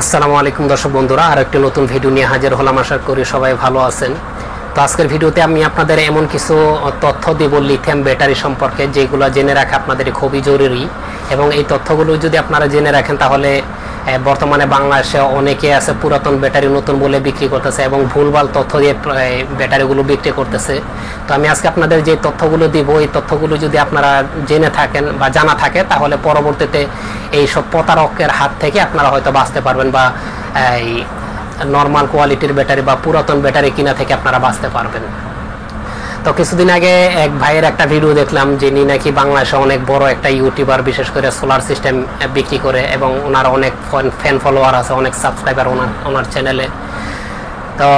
আসসালামু আলাইকুম দর্শক বন্ধুরা, আর একটি নতুন ভিডিও নিয়ে হাজির হলাম। আশা করি সবাই ভালো আছেন। তো আজকের ভিডিওতে আমি আপনাদের এমন কিছু তথ্য দেব লিথিয়াম ব্যাটারি সম্পর্কে, যেগুলো জেনে রাখা আপনাদের খুবই জরুরি। এবং এই তথ্যগুলো যদি আপনারা জেনে রাখেন তাহলে বর্তমানে বাংলাদেশে অনেকে আছে পুরাতন ব্যাটারি নতুন বলে বিক্রি করতেছে এবং ভুলভাল তথ্য দিয়ে ব্যাটারিগুলো বিক্রি করতেছে। তো আমি আজকে আপনাদের যে তথ্যগুলো দিব, এই তথ্যগুলো যদি আপনারা জেনে থাকেন বা জানা থাকে তাহলে পরবর্তীতে এই সব প্রতারকের হাত থেকে আপনারা হয়তো বাঁচতে পারবেন, বা এই নর্মাল কোয়ালিটির ব্যাটারি বা পুরাতন ব্যাটারি কিনা থেকে আপনারা বাঁচতে পারবেন। তো কিছুদিন আগে এক ভাইয়ের একটা ভিডিও দেখলাম, যিনি নাকি বাংলাদেশে অনেক বড় একটা ইউটিউবার, বিশেষ করে সোলার সিস্টেম বিক্রি করে, এবং ওনার অনেক ফ্যান ফলোয়ার আছে, অনেক সাবস্ক্রাইবার ওনার চ্যানেলে। তো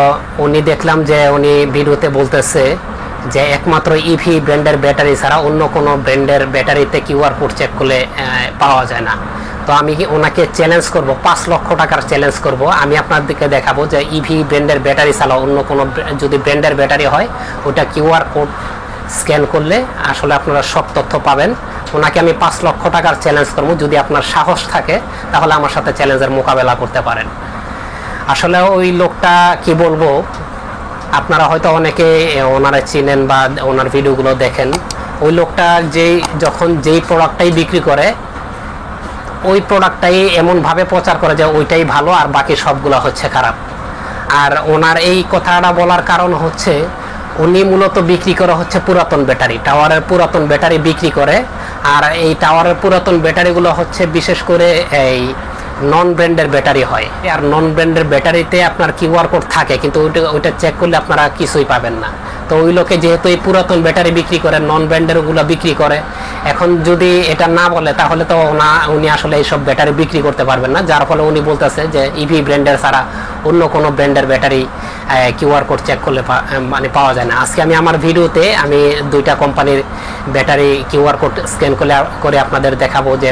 উনি দেখলাম যে উনি ভিডিওতে বলতেছে যে একমাত্র ইভি ব্র্যান্ডের ব্যাটারি ছাড়া অন্য কোনো ব্র্যান্ডের ব্যাটারিতে কিউআর কোড চেক করলে পাওয়া যায় না। তো আমি ওনাকে চ্যালেঞ্জ করব, 5 লক্ষ টাকার চ্যালেঞ্জ করব। আমি আপনাদেরকে দেখাবো যে ইভি ব্র্যান্ডের ব্যাটারি ছাড়া অন্য কোনো যদি ব্র্যান্ডের ব্যাটারি হয়, ওটা কিউআর কোড স্ক্যান করলে আসলে আপনারা সব তথ্য পাবেন। ওনাকে আমি 5 লক্ষ টাকার চ্যালেঞ্জ করব। যদি আপনার সাহস থাকে তাহলে আমার সাথে চ্যালেঞ্জের মোকাবেলা করতে পারেন। আসলে ওই লোকটা কি বলবো, আপনারা হয়তো অনেকে ওনারা চিনেন বা ওনার ভিডিওগুলো দেখেন। ওই লোকটা যখন যেই প্রোডাক্টটাই বিক্রি করে, ওই প্রোডাক্টটাই এমনভাবে প্রচার করে যে ওইটাই ভালো আর বাকি সবগুলো হচ্ছে খারাপ। আর ওনার এই কথাটা বলার কারণ হচ্ছে, উনি মূলত বিক্রি করে হচ্ছে পুরাতন ব্যাটারি, টাওয়ারের পুরাতন ব্যাটারি বিক্রি করে। আর এই টাওয়ারের পুরাতন ব্যাটারিগুলো হচ্ছে বিশেষ করে এই নন ব্র্যান্ডের ব্যাটারি হয়। আর নন ব্র্যান্ডের ব্যাটারিতে আপনার কিউআর কোড থাকে, কিন্তু ওইটা চেক করলে আপনারা কিছুই পাবেন না। তো ওই লোকে যেহেতু এই পুরাতন ব্যাটারি বিক্রি করে, নন ব্র্যান্ডের ওগুলো বিক্রি করে, এখন যদি এটা না বলে তাহলে তো উনি আসলে এইসব ব্যাটারি বিক্রি করতে পারবেন না। যার ফলে উনি বলতেছে যে ইভি ব্র্যান্ডের ছাড়া অন্য কোনো ব্র্যান্ডের ব্যাটারি কিউআর কোড চেক করলে পাওয়া যায় না। আজকে আমি আমার ভিডিওতে আমি 2টা কোম্পানির ব্যাটারি কিউআর কোড স্ক্যান করে আপনাদের দেখাবো যে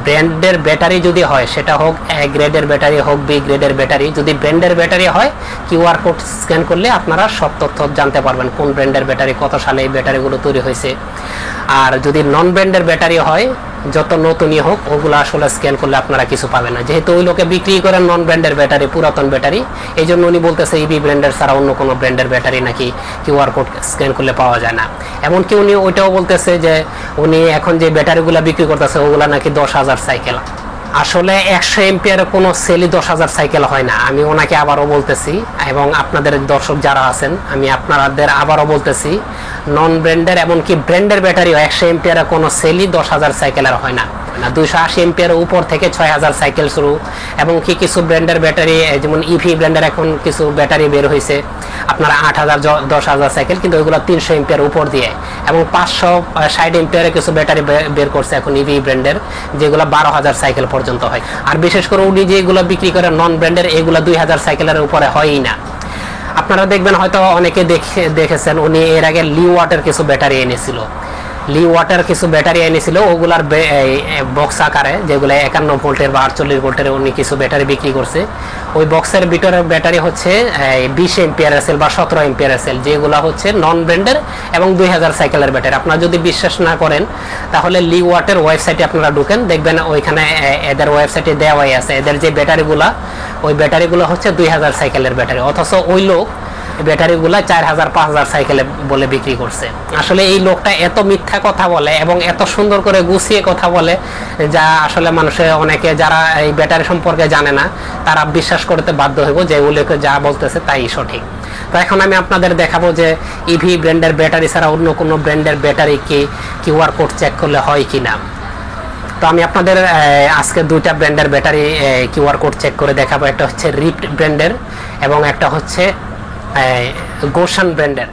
ব্র্যান্ডের ব্যাটারি যদি হয়, সেটা হোক এ গ্রেডের ব্যাটারি হোক বি গ্রেডের ব্যাটারি, যদি ব্র্যান্ডের ব্যাটারি হয় কিউআর কোড স্ক্যান করলে আপনারা সব তথ্য জানতে পারবেন, কোন ব্র্যান্ডের ব্যাটারি, কত সালে এই ব্যাটারিগুলো তৈরি হয়েছে। আর যদি নন ব্র্যান্ডের ব্যাটারি হয়, যত নতুনই হোক, ওগুলো আসলে স্ক্যান করলে আপনারা কিছু পাবেন না। যেহেতু ওই লোকে বিক্রি করেন নন ব্র্যান্ডের ব্যাটারি, পুরাতন ব্যাটারি, এই জন্য উনি বলতেছে ইভি ব্র্যান্ডের ছাড়া অন্য কোনো ব্র্যান্ডের ব্যাটারি নাকি কিউআর কোড স্ক্যান করলে পাওয়া যায় না। এমনকি উনি ওইটাও বলতেছে যে উনি এখন যে ব্যাটারিগুলো বিক্রি করতেছে ওগুলো নাকি 10,000 সাইকেল। আসলে 100 এম্পিয়ারে কোনো সেলই 10,000 সাইকেল হয় না। আমি ওনাকে আবারও বলতেছি, এবং আপনাদের দর্শক যারা আছেন আমি আপনাদের আবারও বলতেছি, নন ব্র্যান্ডের এমনকি ব্র্যান্ডের ব্যাটারি 100 এম্পিয়ারে কোনো সেলই 10,000 সাইকেলের হয় না। 280 এম্পিয়ারের উপর থেকে 6,000 সাইকেল শুরু। এবং কিছু ব্র্যান্ডের ব্যাটারি, যেমন ইভি ব্র্যান্ডের এখন কিছু ব্যাটারি বের হয়েছে আপনারা 8,000 10,000 সাইকেল, কিন্তু ওইগুলো 300 এম্পিয়ার উপর দিয়ে। এবং 560 এম্পিয়ারে কিছু ব্যাটারি বের করছে এখন ইভি ব্র্যান্ডের, যেগুলো 12,000 সাইকেল পর্যন্ত হয়। আর বিশেষ করে উনি যেগুলো বিক্রি করে নন ব্র্যান্ডের, এগুলো 2,000 সাইকেলের উপরে হয়ই না। আপনারা দেখবেন হয়তো অনেকে দেখেছেন, উনি এর আগে লিওয়াটের কিছু ব্যাটারি এনেছিল। ওগুলার বক্স আকারে, যেগুলো 51 ভোল্টের বা 48 ভোল্টের উনি কিছু ব্যাটারি বিক্রি করছে। ওই বক্সের ভিতরের ব্যাটারি হচ্ছে 20 এম্পিয়ারের সেল বা 17 এম্পিয়ারের সেল, যেগুলো হচ্ছে নন ব্র্যান্ডের এবং 2,000 সাইকেলের ব্যাটারি। আপনারা যদি বিশ্বাস না করেন তাহলে লিওয়াটের ওয়েবসাইটে আপনারা ঢুকেন, দেখবেন ওইখানে এদের ওয়েবসাইটে দেওয়াই আছে এদের যে ব্যাটারিগুলা, ওই ব্যাটারিগুলো হচ্ছে 2,000 সাইকেলের ব্যাটারি। অথচ ওই লোক ব্যাটারিগুলা 4,000 5,000 সাইকেলে বলে বিক্রি করছে। আসলে এই লোকটা এত মিথ্যা কথা বলে এবং এত সুন্দর করে গুছিয়ে কথা বলে, যা আসলে মানুষের অনেকে যারা এই ব্যাটারি সম্পর্কে জানে না তারা বিশ্বাস করতে বাধ্য হইব যে ওই লোকে যা বলতেছে তাই সঠিক। তো এখন আমি আপনাদের দেখাবো যে ইভি ব্র্যান্ডের ব্যাটারি ছাড়া অন্য কোনো ব্র্যান্ডের ব্যাটারি কি কিউআর কোড চেক করলে হয় কি না। তো আমি আপনাদের আজকে 2টা ব্র্যান্ডের ব্যাটারি কিউআর কোড চেক করে দেখাবো। একটা হচ্ছে রিপ্ট ব্র্যান্ডের এবং একটা হচ্ছে গোশান ব্র্যান্ডের।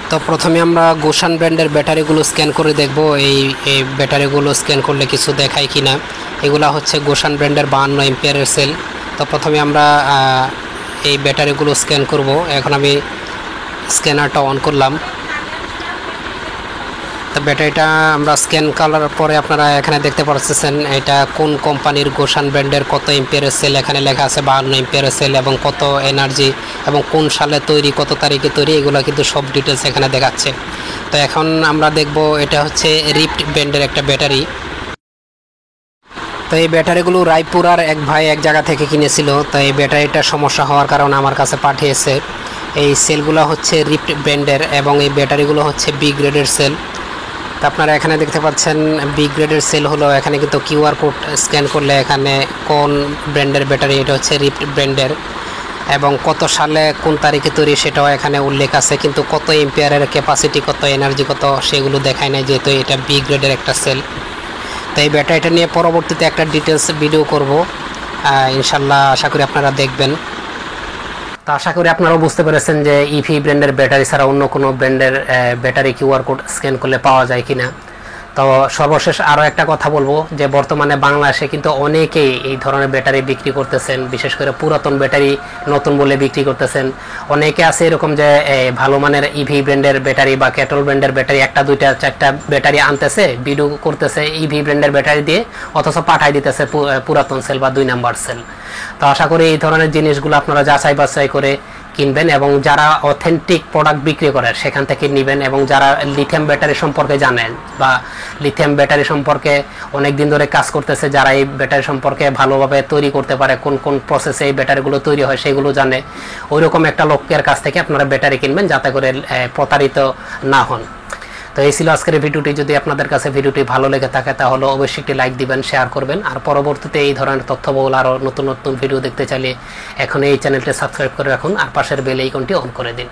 তো প্রথমে আমরা গোশান ব্র্যান্ডের ব্যাটারিগুলো স্ক্যান করে দেখব এই ব্যাটারিগুলো স্ক্যান করলে কিছু দেখায় কিনা। এগুলা হচ্ছে গোশান ব্র্যান্ডের 52 এম্পিয়ারের সেল। তো প্রথমে আমরা এই ব্যাটারিগুলো স্ক্যান করব। এখন আমি স্ক্যানারটা অন করলাম। তো ব্যাটারিটা আমরা স্ক্যান করার পরে আপনারা এখানে দেখতে পাচ্ছেন এটা কোন কোম্পানির গোশান ব্র্যান্ডের, কত এম্পিয়ারের সেল, এখানে লেখা আছে 52 এম্পিয়ারের সেল এবং কত এনার্জি এবং কোন সালে তৈরি, কত তারিখে তৈরি, এগুলো কিন্তু সব ডিটেলস এখানে দেখাচ্ছে। তো এখন আমরা দেখব এটা হচ্ছে রিপ্ট ব্র্যান্ডের একটা ব্যাটারি। তো এই ব্যাটারিগুলো রায়পুরার এক ভাই এক জায়গা থেকে কিনেছিল, তো এই ব্যাটারিটা সমস্যা হওয়ার কারণে আমার কাছে পাঠিয়েছে। এই সেলগুলো হচ্ছে রিপ্ট ব্র্যান্ডের এবং এই ব্যাটারিগুলো হচ্ছে বি গ্রেডের সেল। তো আপনারা এখানে দেখতে পাচ্ছেন বি গ্রেডের সেল হলো, এখানে কিন্তু কিউআর কোড স্ক্যান করলে এখানে কোন ব্র্যান্ডের ব্যাটারি, এটা হচ্ছে রিপ্ট ব্র্যান্ডের, এবং কত সালে কোন তারিখে তৈরি সেটাও এখানে উল্লেখ আছে, কিন্তু কত এম্পিয়ারের ক্যাপাসিটি, কত এনার্জি কত সেগুলো দেখায় না, যেহেতু এটা বি গ্রেডের একটা সেল। তো এই ব্যাটারিটা নিয়ে পরবর্তীতে একটা ডিটেলস ভিডিও করব ইনশাল্লাহ, আশা করি আপনারা দেখবেন। তো আশা করি আপনারাও বুঝতে পেরেছেন যে ইভি ব্র্যান্ডের ব্যাটারি ছাড়া অন্য কোনো ব্র্যান্ডের ব্যাটারি কিউআর কোড স্ক্যান করলে পাওয়া যায় কিনা। তো সর্বশেষ আরও একটা কথা বলবো যে বর্তমানে বাংলাদেশে কিন্তু অনেকেই এই ধরনের ব্যাটারি বিক্রি করতেছেন, বিশেষ করে পুরাতন ব্যাটারি নতুন বলে বিক্রি করতেছেন। অনেকে আছে এরকম যে ভালো মানের ইভি ব্র্যান্ডের ব্যাটারি বা ক্যাটল ব্র্যান্ডের ব্যাটারি একটা দুইটা চারটা ব্যাটারি আনতেছে, ভিডিও করতেছে ইভি ব্র্যান্ডের ব্যাটারি দিয়ে, অথচ পাঠাই দিতেছে পুরাতন সেল বা 2 নাম্বার সেল। তো আশা করি এই ধরনের জিনিসগুলো আপনারা যাচাই বাছাই করে কিনবেন এবং যারা অথেন্টিক প্রোডাক্ট বিক্রি করে সেখান থেকে নেবেন, এবং যারা লিথিয়াম ব্যাটারি সম্পর্কে জানেন বা লিথিয়াম ব্যাটারি সম্পর্কে অনেক দিন ধরে কাজ করতেছে, যারা এই ব্যাটারি সম্পর্কে ভালোভাবে তৈরি করতে পারে, কোন কোন প্রসেসে এই ব্যাটারিগুলো তৈরি হয় সেগুলো জানে, ওইরকম একটা লোকের কাছ থেকে আপনারা ব্যাটারি কিনবেন যাতে করে প্রতারিত না হন। তো এই ছিল আজকের ভিডিওটি। যদি আপনাদের কাছে ভিডিওটি ভালো লেগে থাকে তাহলে অবশ্যই একটি লাইক দিবেন, শেয়ার করবেন, আর পরবর্তীতে এই ধরনের তথ্যবহুল আরও নতুন নতুন ভিডিও দেখতে চাইলে এখন এই চ্যানেলটি সাবস্ক্রাইব করে রাখুন আর পাশের বেল আইকনটি অন করে দিন।